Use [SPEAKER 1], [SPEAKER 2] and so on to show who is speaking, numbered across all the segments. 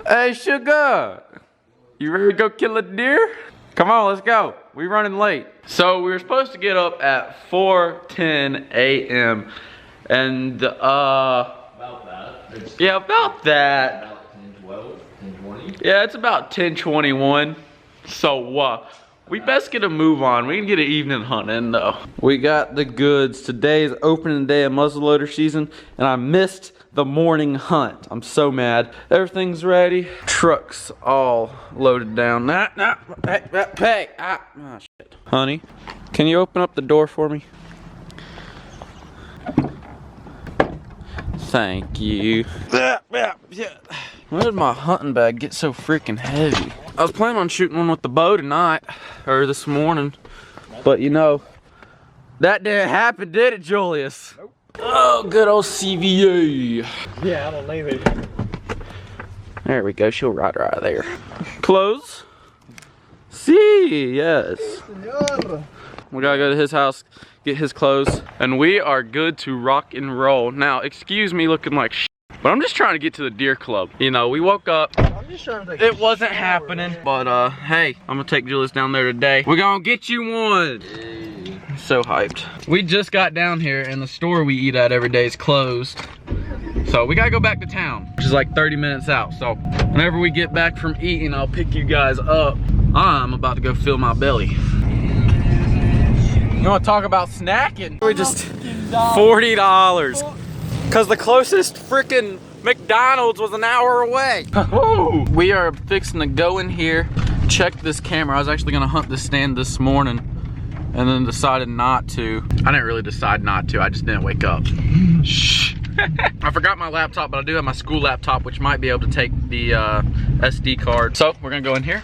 [SPEAKER 1] Hey, sugar. You ready to go kill a deer? Come on, let's go. We running late. So we were supposed to get up at 4:10 a.m. and
[SPEAKER 2] about that.
[SPEAKER 1] yeah, about that.
[SPEAKER 2] About 10:12, 10:20.
[SPEAKER 1] Yeah, it's about 10:21. So we best get a move on. We can get an evening hunt in though. We got the goods. Today is opening day of muzzleloader season, and I missed the morning hunt. I'm so mad. Everything's ready. Truck's all loaded down. Hey, oh shit. Honey, can you open up the door for me? Thank you. Where did my hunting bag get so freaking heavy? I was planning on shooting one with the bow tonight, or this morning, but you know, that didn't happen, did it, Julius? Nope. Oh, good old CVA.
[SPEAKER 2] Yeah, I don't leave it.
[SPEAKER 1] There we go, she'll ride right there. Close. See, yes. We gotta go to his house, get his clothes, and we are good to rock and roll. Now, excuse me looking like shit, but I'm just trying to get to the deer club. You know, we woke up, it wasn't happening, but hey, I'm gonna take Julius down there today. We're gonna get you one. So hyped. We just got down here and the store we eat at every day is closed. So we gotta go back to town, which is like 30 minutes out. So whenever we get back from eating, I'll pick you guys up. I'm about to go fill my belly. You wanna talk about snacking? We just $40. Cause the closest freaking McDonald's was an hour away. We are fixing to go in here, check this camera. I was actually gonna hunt this stand this morning and then decided not to. I didn't really decide not to, I just didn't wake up. Shh. I forgot my laptop, but I do have my school laptop, which might be able to take the SD card. So we're gonna go in here,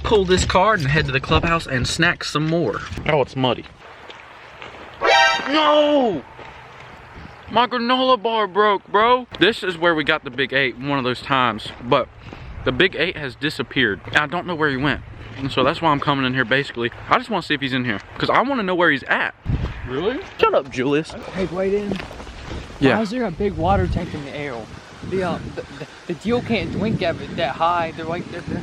[SPEAKER 1] pull this card and head to the clubhouse and snack some more. Oh, it's muddy. No! My granola bar broke, bro. This is where we got the Big 8 one of those times, but the Big 8 has disappeared. I don't know where he went. And so that's why I'm coming in here basically. I just want to see if he's in here, because I want to know where he's at. Really? Shut up, Julius.
[SPEAKER 3] Hey, Braydon.
[SPEAKER 1] Yeah.
[SPEAKER 3] Why is there a big water tank in the air? The deal can't drink at it that high. They're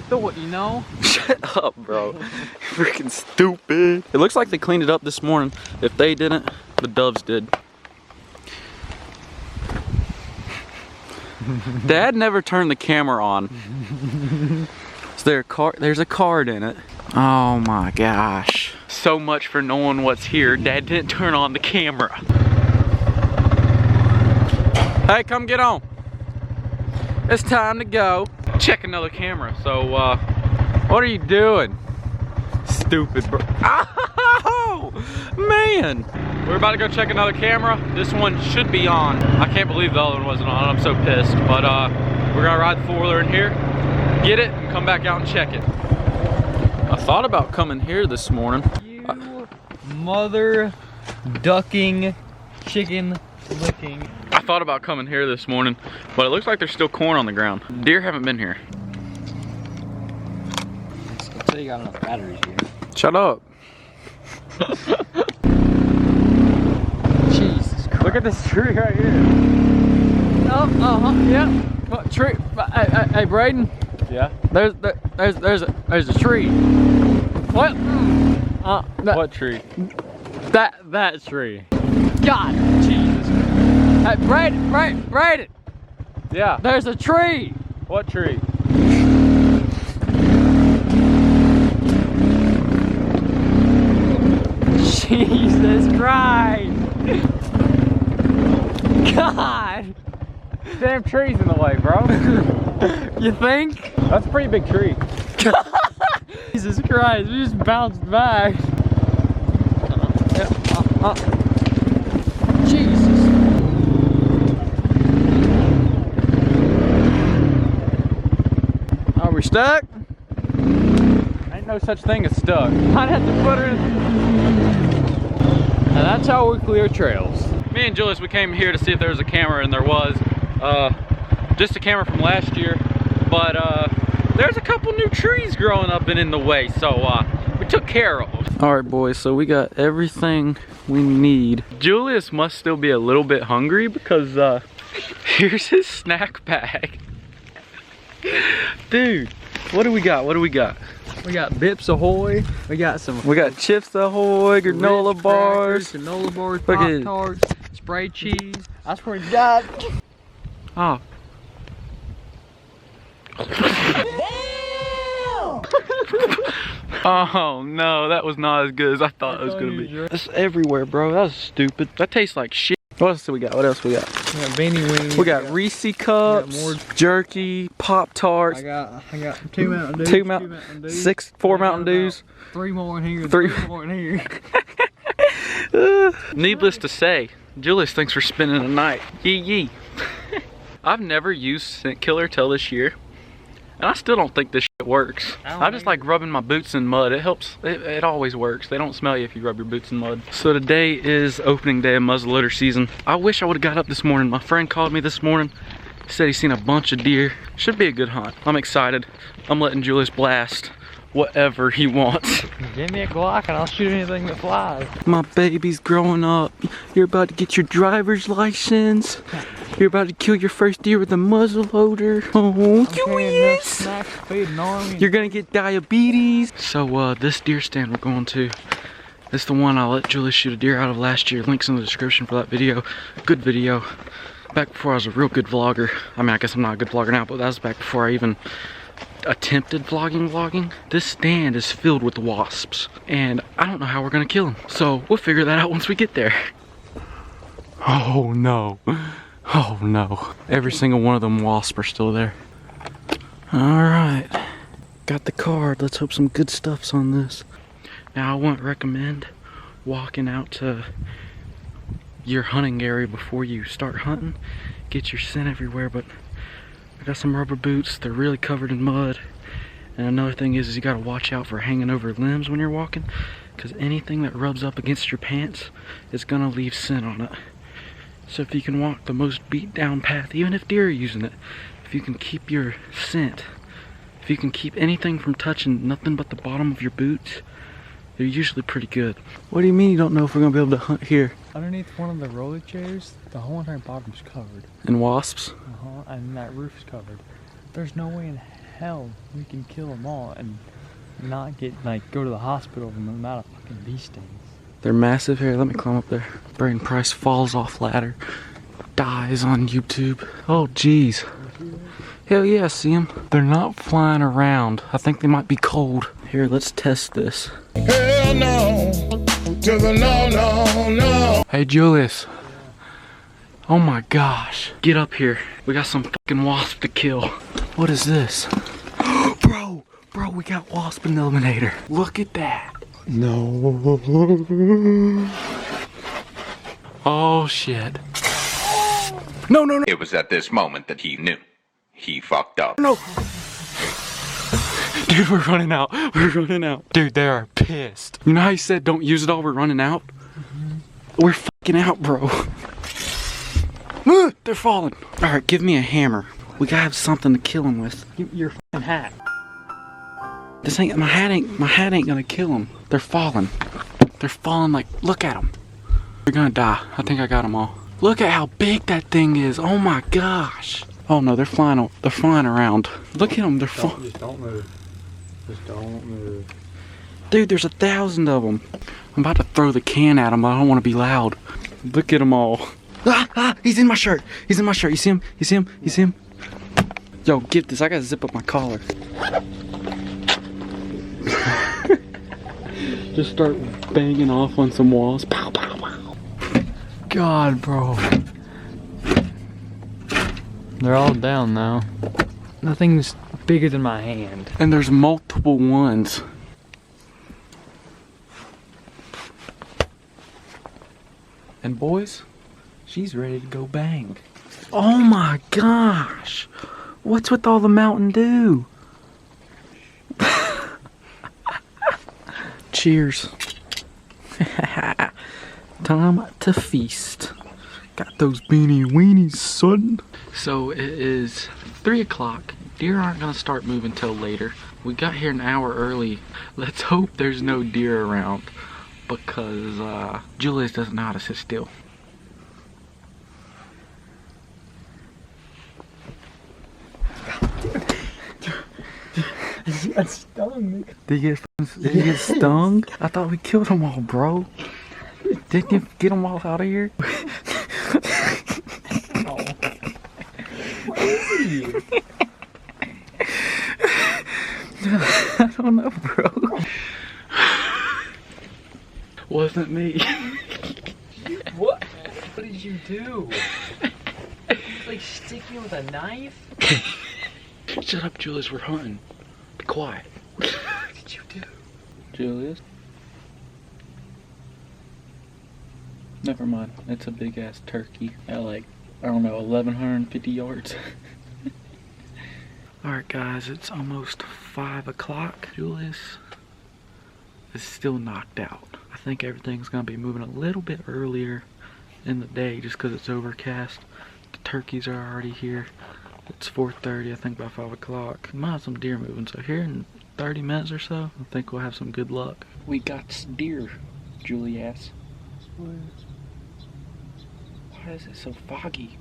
[SPEAKER 3] throw it, you know?
[SPEAKER 1] Shut up, bro. You're freaking stupid. It looks like they cleaned it up this morning. If they didn't, the doves did. Dad never turned the camera on. There's a card in it. Oh my gosh. So much for knowing what's here. Dad didn't turn on the camera. Hey, come get on. It's time to go. Check another camera. So, what are you doing? Stupid bro. Oh, man. We're about to go check another camera. This one should be on. I can't believe the other one wasn't on. I'm so pissed. But we're gonna ride the four-wheeler in here, get it, and come back out and check it. I thought about coming here this morning.
[SPEAKER 3] You mother ducking chicken licking.
[SPEAKER 1] I thought about coming here this morning, but it looks like there's still corn on the ground. Deer haven't been here.
[SPEAKER 3] So you got enough batteries here.
[SPEAKER 1] Shut up.
[SPEAKER 3] Jesus Christ.
[SPEAKER 1] Look at this tree right here.
[SPEAKER 3] Oh, yeah. What tree? Hey, Braydon.
[SPEAKER 1] Yeah?
[SPEAKER 3] There's a tree. What?
[SPEAKER 1] What tree?
[SPEAKER 3] That tree. God, Jesus. Hey, Braydon.
[SPEAKER 1] Yeah.
[SPEAKER 3] There's a tree.
[SPEAKER 1] What tree?
[SPEAKER 3] Jesus Christ. God.
[SPEAKER 1] Damn tree's in the way, bro.
[SPEAKER 3] You think?
[SPEAKER 1] That's a pretty big tree.
[SPEAKER 3] Jesus Christ, we just bounced back. Jesus.
[SPEAKER 1] Are we stuck? Ain't no such thing as stuck.
[SPEAKER 3] I'd have to put her in. And that's how we clear trails.
[SPEAKER 1] Me and Julius, we came here to see if there was a camera, and there was. Just a camera from last year, but there's a couple new trees growing up and in the way, so we took care of them. All right, boys, so we got everything we need. Julius must still be a little bit hungry because here's his snack bag. Dude, what do we got? What do we got?
[SPEAKER 3] We got Bips Ahoy. We got some.
[SPEAKER 1] We got Chips Ahoy, granola bars.
[SPEAKER 3] Crackers, granola bars,
[SPEAKER 1] Look at-
[SPEAKER 3] Pop-Tarts, spray cheese. I swear to God.
[SPEAKER 1] Oh. Oh no, that was not as good as I thought it was gonna be. That's everywhere, bro. That was stupid. That tastes like shit. What else do we got? What else we got?
[SPEAKER 3] We got beanie wings.
[SPEAKER 1] We got Reese cups,
[SPEAKER 3] more
[SPEAKER 1] jerky, Pop-Tarts,
[SPEAKER 3] I got 2 Mountain Dews.
[SPEAKER 1] 2 Mountain, 4 Mountain Dews.
[SPEAKER 3] 3 more in here.
[SPEAKER 1] Three-
[SPEAKER 3] 3 more in here.
[SPEAKER 1] Needless to say, Julius thanks for spending the night. Yee yee. I've never used scent killer till this year, and I still don't think this shit works. I just like rubbing my boots in mud. It helps. It always works. They don't smell you if you rub your boots in mud. So today is opening day of muzzleloader season. I wish I would have got up this morning. My friend called me this morning. Said he's seen a bunch of deer. Should be a good hunt. I'm excited. I'm letting Julius blast whatever he wants.
[SPEAKER 3] Give me a Glock and I'll shoot anything that flies.
[SPEAKER 1] My baby's growing up. You're about to get your driver's license. You're about to kill your first deer with a muzzleloader. Oh, Julius! You're gonna get diabetes. So this deer stand we're going to, it's the one I let Julius shoot a deer out of last year. Links in the description for that video. Good video. Back before I was a real good vlogger. I mean, I guess I'm not a good vlogger now, but that was back before I even attempted vlogging. This stand is filled with wasps, and I don't know how we're gonna kill them. So we'll figure that out once we get there. Oh no. Oh no. Every single one of them wasps are still there. Alright. Got the card. Let's hope some good stuff's on this. Now I wouldn't recommend walking out to your hunting area before you start hunting. Get your scent everywhere, but I got some rubber boots. They're really covered in mud. And another thing is you gotta watch out for hanging over limbs when you're walking, because anything that rubs up against your pants is gonna leave scent on it. So if you can walk the most beat down path, even if deer are using it, if you can keep your scent, if you can keep anything from touching nothing but the bottom of your boots, they're usually pretty good. What do you mean you don't know if we're gonna be able to hunt here?
[SPEAKER 3] Underneath one of the roller chairs, the whole entire bottom's covered.
[SPEAKER 1] And wasps?
[SPEAKER 3] And that roof's covered. There's no way in hell we can kill them all and not get, go to the hospital from the amount of fucking bee stings.
[SPEAKER 1] They're massive. Here, let me climb up there. Braydon Price falls off ladder, dies on YouTube. Oh, jeez. Hell yeah, I see them. They're not flying around. I think they might be cold. Here, let's test this.
[SPEAKER 4] Hell no, to the no, no, no.
[SPEAKER 1] Hey, Julius. Oh my gosh. Get up here. We got some fucking wasp to kill. What is this? Bro, we got wasp eliminator. Look at that.
[SPEAKER 4] No.
[SPEAKER 1] Oh shit. No.
[SPEAKER 5] It was at this moment that he knew. He fucked up.
[SPEAKER 1] No. Dude, we're running out. We're running out. Dude, they are pissed. You know how you said don't use it all, we're running out? We're fucking out, bro. They're falling. Alright, give me a hammer. We gotta have something to kill them with.
[SPEAKER 3] Your fucking hat.
[SPEAKER 1] This ain't, my hat ain't gonna kill them. They're falling. They're falling like, look at them. They're gonna die. I think I got them all. Look at how big that thing is. Oh my gosh. Oh no, they're flying around. Look at them, they're flying.
[SPEAKER 2] Just don't move. Just don't move.
[SPEAKER 1] Dude, there's 1,000 of them. I'm about to throw the can at them, but I don't want to be loud. Look at them all. Ah, he's in my shirt. He's in my shirt. You see him? You see him? You see him? Yo, get this. I gotta zip up my collar. Just start banging off on some walls. Pow, pow, pow.
[SPEAKER 3] God, bro. They're all down now. Nothing's bigger than my hand.
[SPEAKER 1] And there's multiple ones. And boys, she's ready to go bang. Oh my gosh. What's with all the Mountain Dew? Cheers. Time to feast. Got those beanie weenies, son. So it is 3 o'clock. Deer aren't gonna start moving till later. We got here an hour early. Let's hope there's no deer around, because Julius doesn't know how to sit still.
[SPEAKER 3] That stung me.
[SPEAKER 1] Did you get stung? I thought we killed them all, bro. Didn't you get them all out of here?
[SPEAKER 3] Where is he?
[SPEAKER 1] I don't know, bro. Wasn't me.
[SPEAKER 3] What? What did you do? It's like sticking with a knife?
[SPEAKER 1] Shut up, Julius. We're hunting. Be quiet.
[SPEAKER 3] What did you do?
[SPEAKER 1] Julius? Never mind. It's a big ass turkey at like, I don't know, 1,150 yards. Alright guys, it's almost 5 o'clock. Julius is still knocked out. I think everything's gonna be moving a little bit earlier in the day just because it's overcast. The turkeys are already here. It's 4:30, I think by 5 o'clock. We might have some deer moving, so here in 30 minutes or so, I think we'll have some good luck. We got deer, Julius. Why is it so foggy?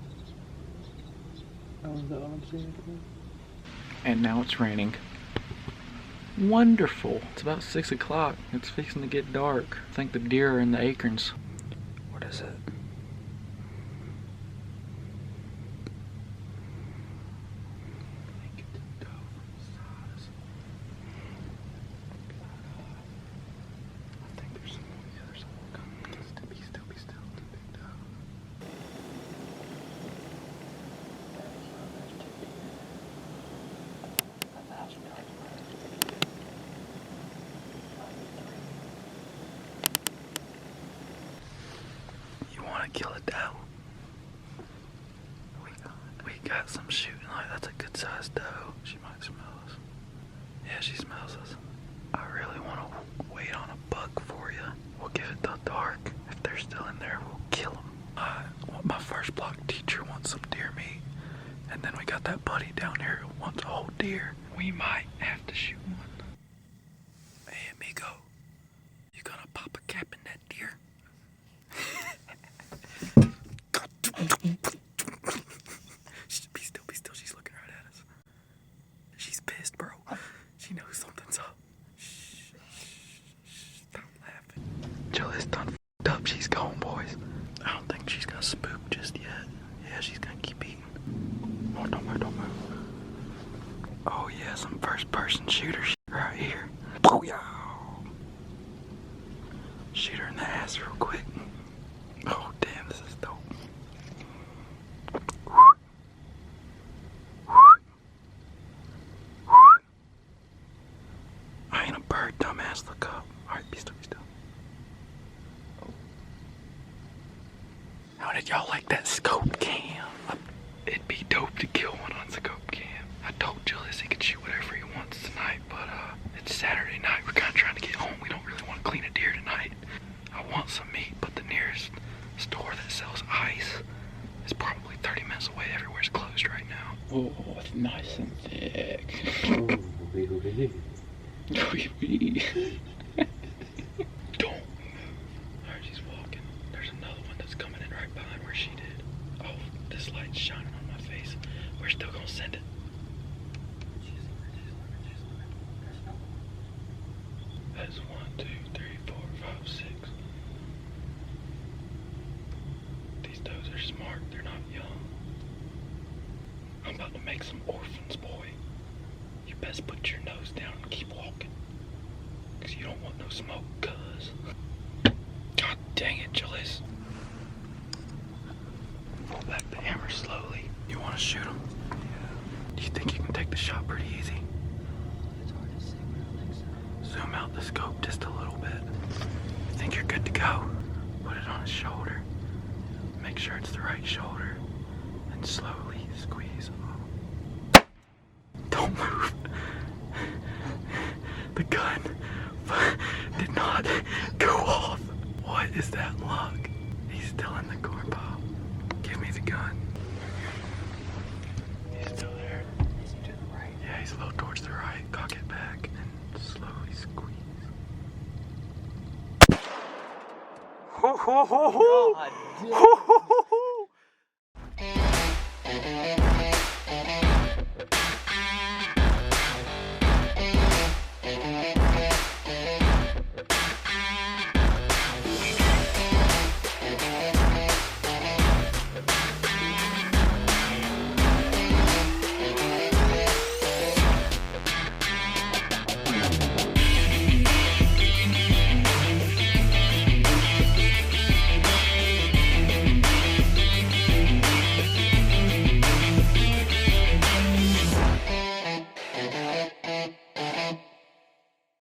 [SPEAKER 1] And now it's raining. Wonderful. It's about 6 o'clock. It's fixing to get dark. I think the deer are in the acorns. What is it? Kill a doe. We got some shooting light. That's a good sized doe. She might smell us. Yeah, she smells us. I really want to wait on a buck for you. We'll give it till dark. If they're still in there, we'll kill them. My first block teacher wants some deer meat. And then we got that buddy down here who wants a whole deer. We might have to shoot one. Hey, amigo. You gonna pop a cap in that deer? Be still, she's looking right at us. She's pissed, bro. She knows something's up. Shh, stop laughing. Julia's done f***ed up, she's gone, boys. I don't think she's gonna spook just yet. Yeah, she's gonna keep eating. Oh, don't move. Oh yeah, some first person shooter shit right here. Booyah! Shoot her in the ass real quick. Oh damn, this is dope. I ain't a bird, dumbass. Look up. Alright, be still. How did y'all like that scope cam? It'd be dope to kill one on scope cam. I told Julius he could shoot whatever he wants tonight, but it's Saturday night. We're kind of trying to get home. We don't really want to clean a deer tonight. I want some meat, but the nearest store that sells ice is probably 30 minutes away. Everywhere's closed right now. Oh, it's nice and thick. Don't move. Alright, she's walking. There's another one that's coming in right behind where she did. Oh, this light's shining on my face. We're still gonna send it. That's 1, 2, 3, 4, 5, 6. These does are smart. They're not young. I'm about to make some orphans, boy. You best put your nose down and keep walking. Because you don't want no smoke, cuz. God dang it, Julius. Pull back the hammer slowly. You want to shoot him? Yeah. Do you think you can take the shot pretty easy? It's hard to say, but I think so. Zoom out the scope just a little bit. I think you're good to go. Put it on his shoulder. Make sure it's the right shoulder. And slowly squeeze. Don't move. The gun did not go off. What is that luck? He's still in the corn pile. Give me the gun. He's still there. Is he to the right? Yeah, he's a little towards the right. Cock it back and slowly squeeze. Ho ho ho ho!